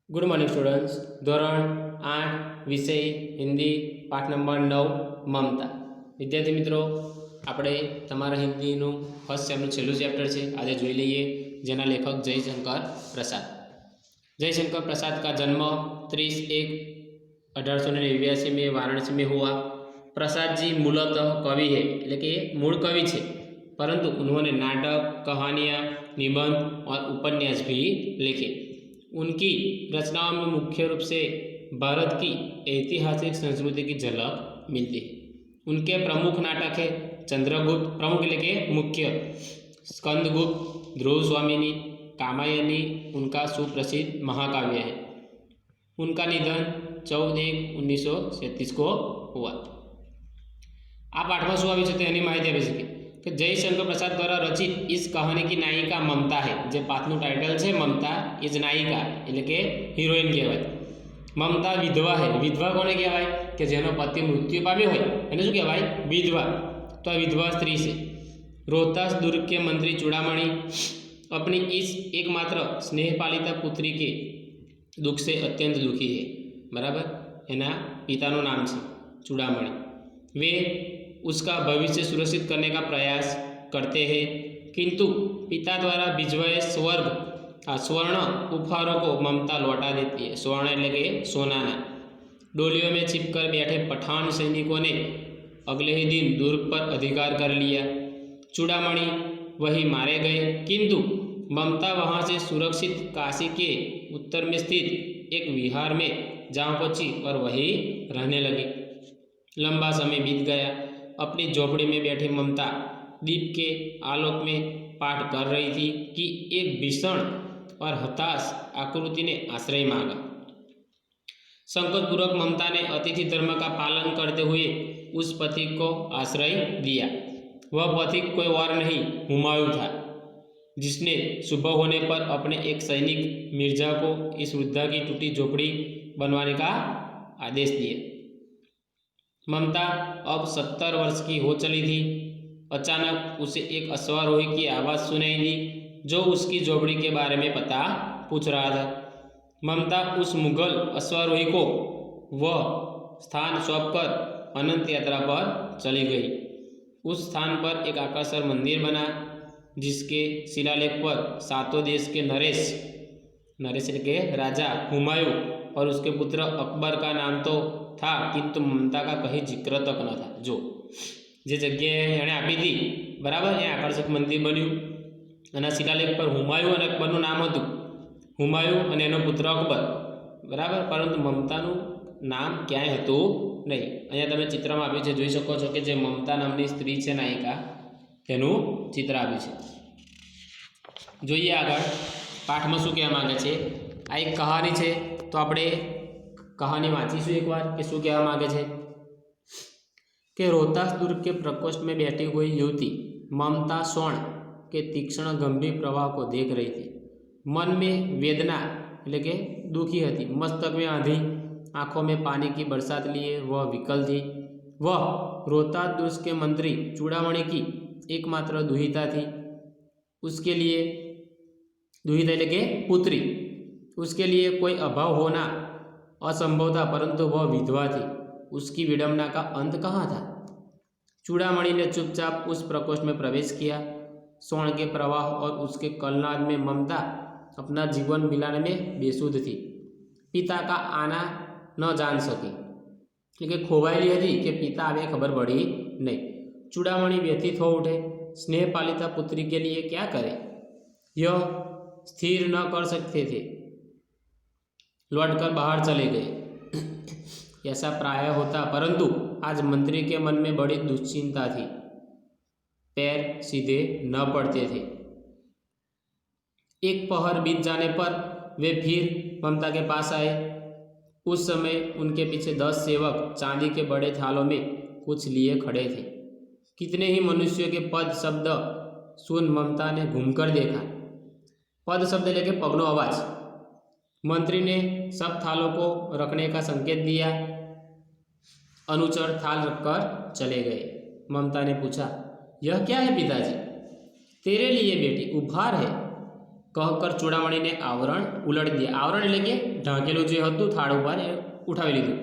Good morning students. ધોરણ 8 વિષય હિન્દી પાઠ નંબર 9 મમતા। વિદ્યાર્થી મિત્રો, આપણે તમારા હિન્દીનું ફર્સ્ટ સેમનું છેલ્લું ચેપ્ટર છે આજે જોઈ લઈએ, જેના લેખક જયશंकर प्रसाद। जयशंकर प्रसाद का जन्म 30/1/1889 में वाराणसी में हुआ। प्रसाद जी मूलतः कवि है, એટલે કે મૂળ કવિ છે, परंतु उन्होंने नाटक, कहानियाँ, निबंध और उपन्यास भी लिखे। उनकी रचनाओं में मुख्य रूप से भारत की ऐतिहासिक संस्कृति की झलक मिलती है। उनके प्रमुख नाटक है चंद्रगुप्त, प्रमुख लेके मुख्य, स्कंदगुप्त, ध्रुव स्वामिनी, कामायनी उनका सुप्रसिद्ध महाकाव्य है। उनका निधन 14/1/1937 को हुआ। आ पाठ में शू आई है तेनी माहिती आपी शकीए कि जयशंकर प्रसाद द्वारा रचित इस कहानी की नायिका ममता है। जो पाठનું टाइटल है ममता इज नायिका એટલે કે હિરોઈન કહેવાય। ममता विधवा है। विधवा कोने कहेवाय कि जेनो पति मृत्यु पाम्यो होय एने शुं कहेवाय? विधवा। तो आ विधवा स्त्री से। रोहतास दुर्ग के मंत्री चूड़ामणि अपनी इस एकमात्र स्नेहपालिता पुत्री के दुख से अत्यंत दुखी है। बराबर, एना पिताનું नाम है चूड़ामणि। वे उसका भविष्य सुरक्षित करने का प्रयास करते हैं, किंतु पिता द्वारा भिजवाए स्वर्ण उपहारों को ममता लौटा देती है। स्वर्ण એટલે કે સોનાના। डोलियों में छिपकर बैठे पठान सैनिकों ने अगले ही दिन दुर्ग पर अधिकार कर लिया। चूड़ामणि वही मारे गए, किंतु ममता वहाँ से सुरक्षित काशी के उत्तर में स्थित एक विहार में जा पहुँची और वही रहने लगी। लंबा समय बीत गया। अपनी झोपड़ी में बैठी ममता दीप के आलोक में पाठ कर रही थी कि एक भीषण और हताश आकृति ने आश्रय मांगा। संकोचपूर्वक ममता ने अतिथि धर्म का पालन करते हुए उस पथिक को आश्रय दिया। वह पथिक कोई और नहीं, हुमायूं था, जिसने सुबह होने पर अपने एक सैनिक मिर्जा को इस वृद्धा की टूटी झोपड़ी बनवाने का आदेश दिया। ममता अब 70 वर्ष की हो चली थी। अचानक उसे एक अश्वारोही की आवाज़ सुनाई दी, जो उसकी झोपड़ी के बारे में पता पूछ रहा था। ममता उस मुगल अश्वारोही को वह स्थान सौंपकर अनंत यात्रा पर चली गई। उस स्थान पर एक आकर्षक मंदिर बना, जिसके शिलालेख पर सातों देश के नरेश के राजा हुमायूं और उसके पुत्र अकबर का नाम तो था, किंतु ममता का कहीं जिक्र तक न था। जो जे जगह एने आपी थी, बराबर, ए आकर्षक मंदिर बन्यु અને શિલાલેખ पर हुमायूं और अकबरનું नाम હતું, हुमायूं અને એનો પુત્ર अकबर, बराबर, परंतु ममताનું नाम ક્યાંય હતું નહીં। અહીંયા તમે ચિત્રમાં આપ્યું છે, જોઈ શકો છો કે જે મમતા નામની સ્ત્રી છે નાયિકા, તેનું ચિત્ર આપ્યું છે। જોઈએ આગળ પાઠમાં શું કહેવા માંગે છે। આ એક કહાની છે, તો આપણે कहानी वाँचीशू एक बार कि शू कहवा मांगे छे कि रोहतास दुर्ग के प्रकोष्ठ में बैठी हुई युवती ममता स्वर्ण के तीक्ष्ण गंभीर प्रवाह को देख रही थी। मन में वेदना એટલે કે दुखी थी, मस्तक में आंधी, आंखों में पानी की बरसात लिए वह विकल थी। वह रोहतास दुर्ग के मंत्री चूड़ामणि की एकमात्र दुहिता थी। उसके लिए दुहिता એટલે કે पुत्री, उसके लिए कोई अभाव होना असंभव था, परंतु वह विधवा थी। उसकी विडंबना का अंत कहाँ था? चूड़ामणि ने चुपचाप उस प्रकोष्ठ में प्रवेश किया। स्वर्ण के प्रवाह और उसके कलनाद में ममता अपना जीवन मिलाने में बेसुध थी। पिता का आना न जान सकी, क्योंकि खोवाયેલી હતી कि पिता आवे खबर पड़ी नहीं। चूड़ामणि व्यथित हो उठे। स्नेह पालिता पुत्री के लिए क्या करे, यह स्थिर न कर सकते थे। लौटकर बाहर चले गए। ऐसा प्राय होता, परंतु आज मंत्री के मन में बड़ी दुश्चिंता थी। पैर सीधे न पड़ते थे। एक पहर बीत जाने पर वे फिर ममता के पास आए। उस समय उनके पीछे 10 सेवक चांदी के बड़े थालों में कुछ लिए खड़े थे। कितने ही मनुष्यों के पद शब्द सुन ममता ने घूमकर देखा। पद शब्द लेके पगनो आवाज। मंत्री ने सब थालों को रखने का संकेत दिया। अनुचर थाल रखकर चले गए। ममता ने पूछा, यह क्या है पिताजी? तेरे लिए बेटी, उपहार है। कहकर चूड़ामणि ने आवरण उलट दिया। आवरण એટલે કે ઢાંકેલું જે હતું થાળ ઉપર એ उठावी લીધું।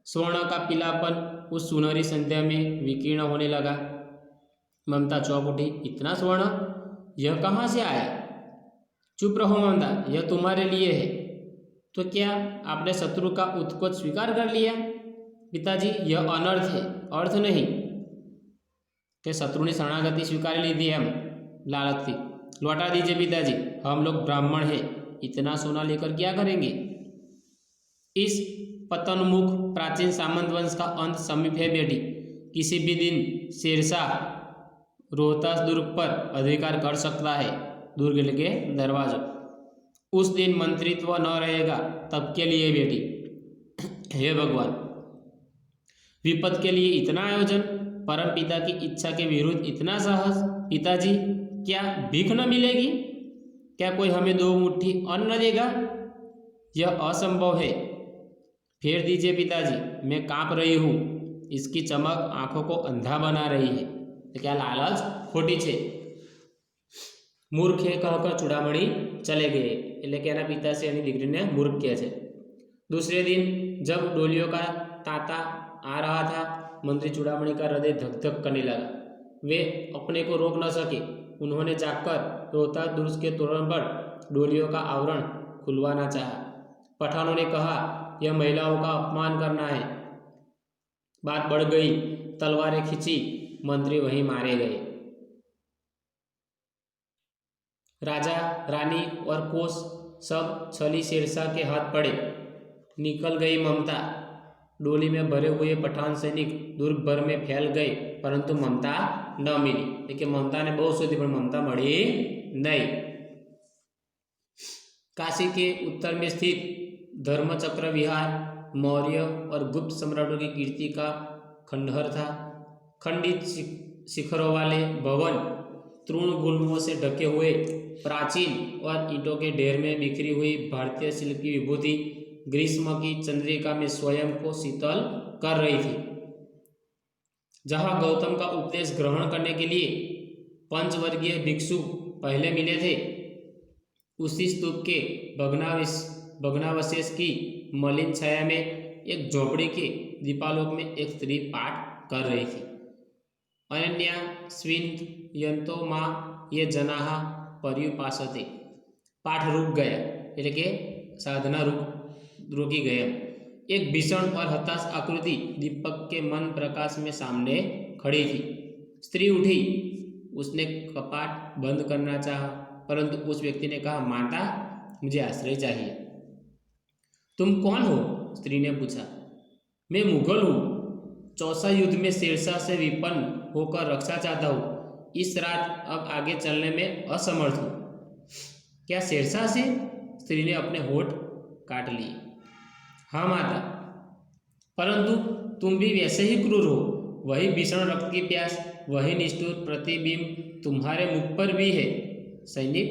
स्वर्ण का पीलापन उस सुनहरी संध्या में विकीर्ण होने लगा। ममता चौंक उठी। इतना स्वर्ण, यह कहाँ से आया? चुप रहो ममता, यह तुम्हारे लिए है। तो क्या आपने शत्रु का उत्कोच स्वीकार कर लिया? पिताजी, यह अनर्थ है, अर्थ नहीं। कि शत्रु ने शरणागति स्वीकार ली थी, हम लालच थी। लौटा दीजिए पिताजी, हम लोग ब्राह्मण हैं, इतना सोना लेकर क्या करेंगे? इस पतनमुख प्राचीन सामंत वंश का अंत समीप है बेटी। किसी भी दिन शेरशाह रोहतास दुर्ग पर अधिकार कर सकता है। दुर्ग के दरवाजा। उस दिन मंत्रित्व न रहेगा, तब के लिए बेटी। हे भगवान, विपद के लिए इतना आयोजन, परम पिता की इच्छा के विरुद्ध इतना साहस। पिताजी, क्या भीख न मिलेगी? क्या कोई हमें 2 मुट्ठी अन्न न देगा? यह असंभव है। फेर दीजिए पिताजी, मैं कांप रही हूँ। इसकी चमक आंखों को अंधा बना रही है। तो क्या लालच खोटी छे? मूर्ख है कहकर चूड़ामणि चले गए। એટલે કે એના પિતાશ્રી એની દીકરીને મૂર્ખ કહે છે। दूसरे दिन जब डोलियों का तांता आ रहा था, मंत्री चूड़ामणि का हृदय धक धक करने लगा। वे अपने को रोक न सके। उन्होंने जाकर रोहतास दुर्ग के तोरण पर डोलियों का आवरण खुलवाना चाहा। पठानों ने कहा, यह महिलाओं का अपमान करना है। बात बढ़ गई, तलवारें खींची, मंत्री वहीं मारे गए। राजा, रानी और कोष सब छली शेरशाह के हाथ पड़े। निकल गई ममता। डोली में भरे हुए पठान सैनिक दुर्ग भर में फैल गए, परंतु ममता न मिली। देखिए, ममता ने बहुत शोधी पर ममता मળી नहीं। काशी के उत्तर में स्थित धर्मचक्र विहार मौर्य और गुप्त सम्राटों की कीर्ति का खंडहर था। खंडित शिखरों वाले भवन, तृण गुल्मों से ढके हुए प्राचीन और ईंटों के ढेर में बिखरी हुई भारतीय शिल्प की विभूति ग्रीष्म की चंद्रिका में स्वयं को शीतल कर रही थी। जहां गौतम का उपदेश ग्रहण करने के लिए पंचवर्गीय भिक्षु पहले मिले थे, उसी स्तूप के भग्नावशेष की मलिन छाया में एक झोपड़ी के दीपालोक में एक स्त्री पाठ कर रही थी। अनन्या स्विंत यंतो माँ ये जनाहा पर्युपासते। पाठ रुक गया, એટલે કે साधना रुकी गया। एक भीषण और हताश आकृति दीपक के मन प्रकाश में सामने खड़ी थी। स्त्री उठी। उसने कपाट बंद करना चाहा, परंतु उस व्यक्ति ने कहा, माता, मुझे आश्रय चाहिए। तुम कौन हो? स्त्री ने पूछा। मैं मुगल हूँ। चौसा युद्ध में शेरशाह से विपन्न होकर रक्षा चाहता हूँ। इस रात अब आगे चलने में असमर्थ हूँ। क्या शेरशाह से? स्त्री ने अपने होठ काट लिए। हाँ माता, परंतु तुम भी वैसे ही क्रूर हो। वही भीषण रक्त की प्यास, वही निष्ठुर प्रतिबिंब तुम्हारे मुख पर भी है। सैनिक,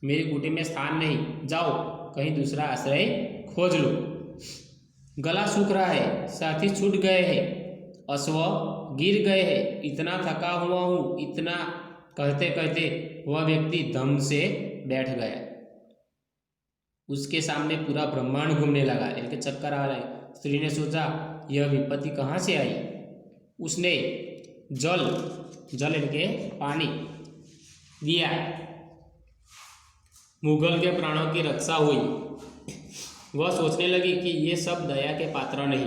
मेरी कुटी में स्थान नहीं, जाओ कहीं दूसरा आश्रय खोज लो। गला सूख रहा है, साथी छूट गए हैं, अश्व गिर गए हैं, इतना थका हुआ हूँ, इतना कहते कहते वह व्यक्ति दम से बैठ गया। उसके सामने पूरा ब्रह्मांड घूमने लगा, इनके चक्कर आ रहे। स्त्री ने सोचा, यह विपत्ति कहाँ से आई? उसने जल इनके पानी दिया। मुगल के प्राणों की रक्षा हुई। वह सोचने लगी कि ये सब दया के पात्र नहीं।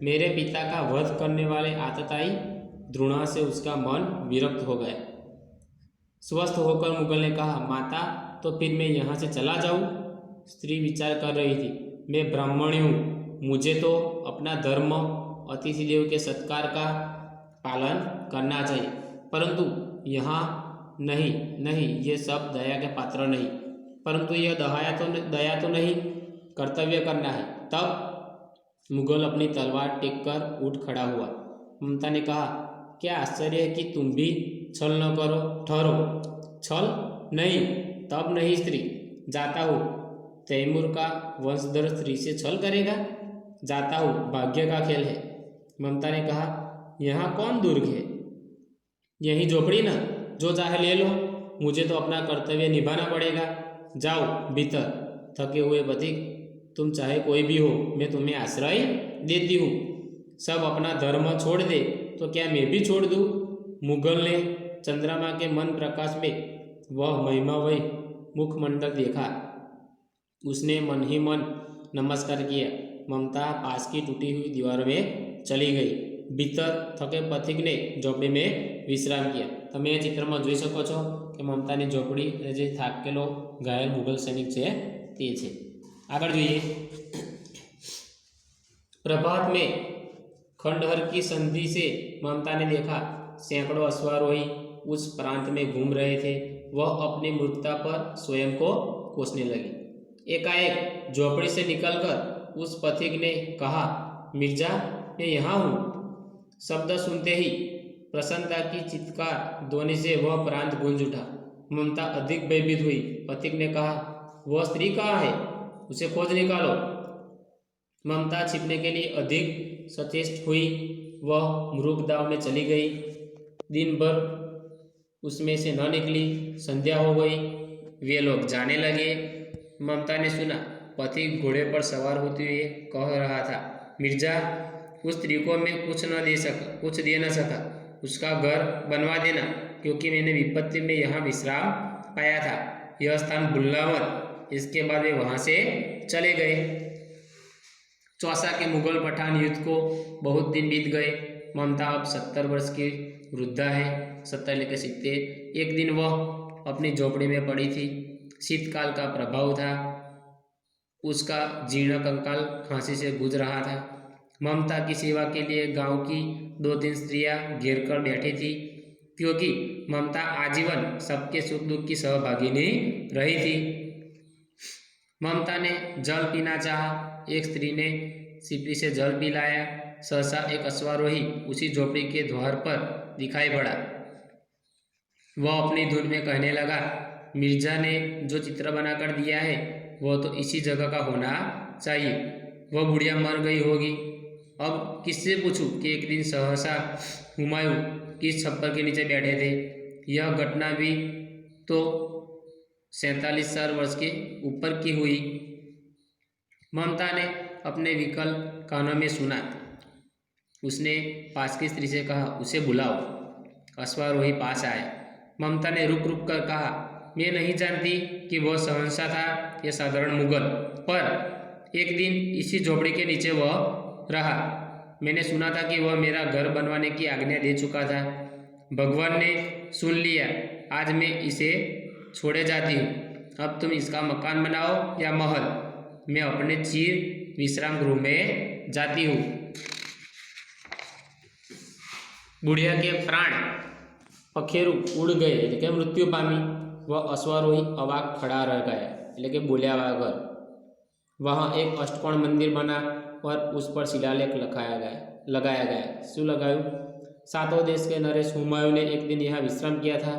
मेरे पिता का वध करने वाले आतताई द्रोणा से उसका मन विरक्त हो गया। स्वस्थ होकर मुगल ने कहा, माता, तो फिर मैं यहाँ से चला जाऊँ? स्त्री विचार कर रही थी। मैं ब्राह्मणी हूँ, मुझे तो अपना धर्म अतिथि देव के सत्कार का पालन करना चाहिए, परंतु यहाँ नहीं, ये सब दया के पात्र नहीं। परंतु यह दया तो नहीं, कर्तव्य करना है। तब मुगल अपनी तलवार टेक कर उठ खड़ा हुआ। ममता ने कहा, क्या आश्चर्य है कि तुम भी छल न करो। ठहरो, छल नहीं, तब नहीं स्त्री, जाता हूँ। तैमूर का वंशधर स्त्री से छल करेगा? जाता हूँ, भाग्य का खेल है। ममता ने कहा, यहाँ कौन दुर्ग है? यही झोपड़ी ना, जो चाहे ले लो। मुझे तो अपना कर्तव्य निभाना पड़ेगा। जाओ भीतर। थके हुए पथिक, तुम चाहे कोई भी हो, मैं तुम्हें आश्रय देती हूँ। सब अपना धर्म छोड़ दे तो क्या मैं भी छोड़ दूँ? मुगल ने चंद्रमा के मन प्रकाश में वह महिमामय मुखमंडल देखा। उसने मन ही मन नमस्कार किया। ममता पास की टूटी हुई दीवार में चली गई। भीतर थके पथिक ने झोपड़ी में विश्राम किया। तमे चित्र में જોઈ શકો છો કે મમતાની ઝોપડી જે થાકેલો ઘાયલ મુગલ સૈનિક છે તે છે। આગળ જોઈએ। प्रभात में खंडहर की संधि से ममता ने देखा सैकड़ों अश्वारोही उस प्रांत में घूम रहे थे। वह अपनी मूर्खता पर स्वयं को कोसने लगी। एकाएक झोपड़ी से निकलकर उस पथिक ने कहा, मिर्जा, मैं यहाँ हूँ। शब्द सुनते ही प्रसन्नता की चित्कार ध्वनि से वह प्रांत गूंज उठा। ममता अधिक भयभीत हुई। पथिक ने कहा, वह स्त्री कहाँ है? उसे खोज निकालो। ममता छिपने के लिए अधिक सचेष्ट हुई। वह मृग दाव में चली गई। दिन भर उसमें से न निकली। संध्या हो गई। वे लोग जाने लगे। ममता ने सुना पथिक घोड़े पर सवार होते हुए कह रहा था, मिर्जा, उस स्त्री को मैं कुछ दे न सका। उसका घर बनवा देना, क्योंकि मैंने विपत्ति में यहाँ विश्राम पाया था। यह स्थान भूलना मत। इसके बाद वे वहाँ से चले गए। चौसा के मुगल पठान युद्ध को बहुत दिन बीत गए। ममता अब 70 वर्ष की वृद्धा है। 70 लेकर 70। एक दिन वह अपनी झोपड़ी में पड़ी थी। शीतकाल का प्रभाव था। उसका जीर्ण कंकाल खांसी से गूंज रहा था। ममता की सेवा के लिए गांव की 2-3 स्त्रियां घेर कर बैठी थी, क्योंकि ममता आजीवन सबके सुख दुख की सहभागिनी रही थी। ममता ने जल पीना चाहा। एक स्त्री ने सिपरी से जल पिलाया। सहसा एक अश्वारोही उसी झोपड़ी के द्वार पर दिखाई पड़ा। वह अपनी धुन में कहने लगा, मिर्जा ने जो चित्र बनाकर दिया है वह तो इसी जगह का होना चाहिए। वह बुढ़िया मर गई होगी। अब किससे पूछूं कि एक दिन सहसा हुमायूं किस छप्पर के नीचे बैठे थे। यह घटना भी तो 47 वर्ष के ऊपर की हुई। ममता ने अपने विकल कानों में सुना। उसने पास की स्त्री से कहा, उसे बुलाओ। अश्वारोही पास आए। ममता ने रुक रुक कर कहा, मैं नहीं जानती कि वह सहंसा था या साधारण मुगल, पर एक दिन इसी झोपड़ी के नीचे वह रहा। मैंने सुना था कि वह मेरा घर बनवाने की आज्ञा दे चुका था। भगवान ने सुन लिया। आज मैं इसे छोड़े जाती हूँ। अब तुम इसका मकान बनाओ या महल। मैं अपने चिर विश्राम गृह में जाती हूँ। बुढ़िया के प्राण पखेरु उड़ गए એટલે કે મૃત્યુ પામી। वह अश्वारोही अवाक खड़ा रह गया એટલે કે બોલ્યા વગર। वहाँ एक अष्टकोण मंदिर बना और उस पर शिलालेख लगाया गया। शू लगायु? सातों देश के नरेश हुमायूं ने एक दिन यहाँ विश्राम किया था।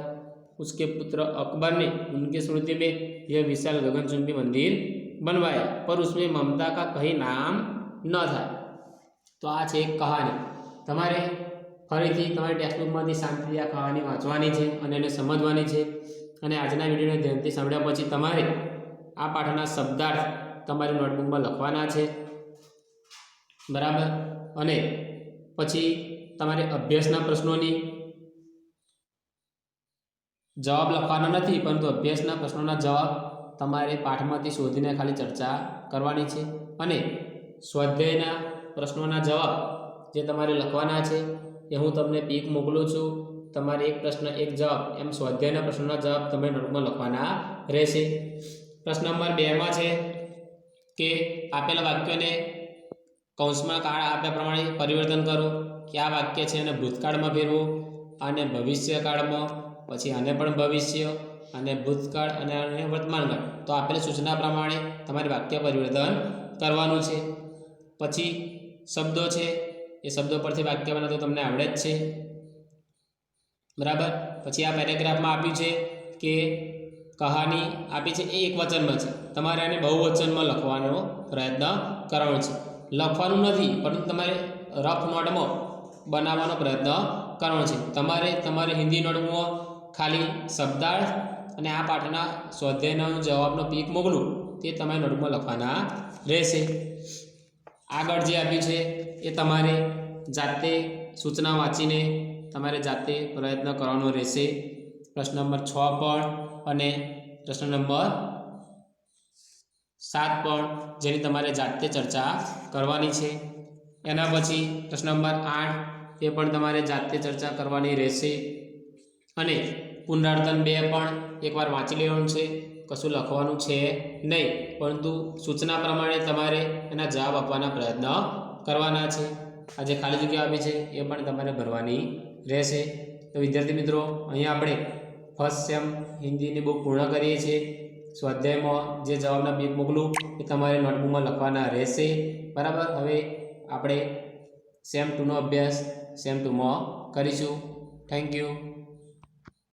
उसके पुत्र अकबर ने उनकी स्मृति में यह विशाल गगनचुंबी मंदिर बनवाया, पर उसमें ममता का कहीं नाम न था। तो आज एक कहानी तमारे फरीथी तमारी टेक्स्टबुकमांथी शांतिथी आ कहानी वांचवानी छे अने एने समजवानी छे। अने आजना विडियोने ध्यानथी सांभळ्या पछी तमारे आ पाठना शब्दार्थ तमारी नोटबुकमां लखवाना छे, बराबर। अने पछी तमारे अभ्यासना प्रश्नोनी जवाब लखवाना नथी, परंतु अभ्यासना प्रश्नोना जवाब तमारे पाठमांथी शोधीने खाली चर्चा करवानी छे। अने स्वाध्यायना प्रश्नोना जवाब जे तमारे लखवाना छे ए हूँ तमने पीक मोकलूँ छूँ। तमारे एक प्रश्न एक जवाब एम स्वाध्यायना प्रश्नोना जवाब तमे नोटमां लखवाना रहेशे। प्रश्न नंबर 2 में छे के आपेला वाक्योने कौंसमां काळ आप्या प्रमाणे परिवर्तन करो। क्या वाक्य छे एने भूतकाळमां फेरवो, आने भविष्यकाळमां, पछी आने पण भविष्य अने भूतकाळ अने आने वर्तमानकाळ। तो आपेल सूचना प्रमाणे तमारे वाक्य परिवर्तन करवानुं छे। पछी शब्दों छे ए शब्दों परथी वाक्य बनावता तो तमने आवडे ज छे, बराबर। पछी आ पेरेग्राफ में आप्युं छे के कहानी आपी छे एक वचन में छे, तमारे आने बहुवचन में लखवानो प्रयत्न करवानो छे। लखवानुं नथी परंतु तमारे रफ नोट में बनाववानो प्रयत्न करवानो छे। तमारे तमारी हिंदी नोटबुकमां ખાલી શબ્દાર્થ અને આ પાઠના સ્વાધ્યાયનો જવાબનો પીક મોકલું તે તમારે નોટબુકમાં લખવાના રહેશે. આગળ જે આપ્યું છે એ તમારે જાતે સૂચના વાંચીને તમારે જાતે પ્રયત્ન કરવાનો રહેશે. પ્રશ્ન નંબર 6 પણ અને પ્રશ્ન નંબર 7 પણ જેની તમારે જાતે ચર્ચા કરવાની છે. એના પછી પ્રશ્ન નંબર 8 એ પણ તમારે જાતે ચર્ચા કરવાની રહેશે. અને પુનરાવર્તન 2 પણ એકવાર વાંચી લેવાનું છે, કશું લખવાનું છે નહીં, પરંતુ સૂચના પ્રમાણે તમારે એના જવાબ આપવાના પ્રયત્ન કરવાના છે. આ જે ખાલી જગ્યા આપી છે એ પણ તમારે ભરવાની રહેશે. તો વિદ્યાર્થી મિત્રો, અહીંયા આપણે ફર્સ્ટ સેમ હિન્દીની બુક પૂર્ણ કરીએ છીએ. સ્વાધ્યાયમાં જે જવાબના પીક મોકલું એ તમારે નોટબુકમાં લખવાના રહેશે. બરાબર. હવે આપણે સેમ 2નો અભ્યાસ સેમ 2માં કરીશું. Thank you.